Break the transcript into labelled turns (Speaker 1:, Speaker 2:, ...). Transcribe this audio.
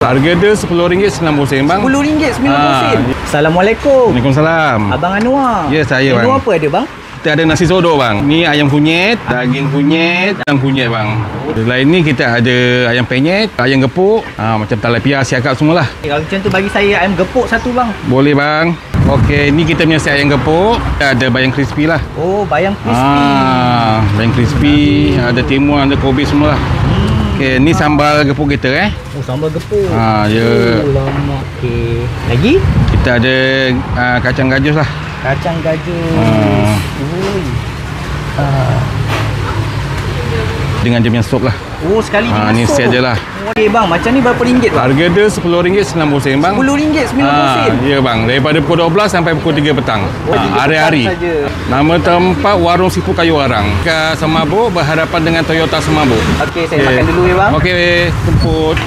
Speaker 1: Harga dia RM10.90 bang.
Speaker 2: RM10.90. Assalamualaikum.
Speaker 1: Waalaikumsalam.
Speaker 2: Abang Anwar.
Speaker 1: Ya, saya bang.
Speaker 2: Menu apa ada bang?
Speaker 1: Kita ada nasi sodo bang. Ni ayam kunyit, daging kunyit, dan kunyit bang. Selain ni kita ada ayam penyet, ayam gepuk, macam talapia, siakap semualah.
Speaker 2: Kalau macam tu bagi saya ayam gepuk satu bang.
Speaker 1: Boleh bang. Okey, ni kita punya ayam gepuk. Ada bayam crispy lah.
Speaker 2: Oh, bayam crispy.
Speaker 1: Bayam crispy, ada timun, ada kobe semualah. Okey, ni sambal gepuk kita
Speaker 2: Oh, sambal gepuk.
Speaker 1: Ya.
Speaker 2: Oh, lama. Okey. Lagi?
Speaker 1: Kita ada kacang gajus lah.
Speaker 2: Kacang gajus.
Speaker 1: Dengan dia punya sup lah.
Speaker 2: Oh, sekali dengan
Speaker 1: Ni
Speaker 2: sup.
Speaker 1: set je lah.
Speaker 2: Okey bang, macam ni berapa ringgit bang?
Speaker 1: Harga dia RM10.90 bang.
Speaker 2: RM10.90.
Speaker 1: Ya bang, daripada pukul 12 sampai pukul 3 petang. Hari-hari. Nama tempat Warung Seafood Kayu Arang. Ke Semabuk, berhadapan dengan Toyota Semabuk.
Speaker 2: Okey, saya makan dulu ya bang.
Speaker 1: Okey, jemput.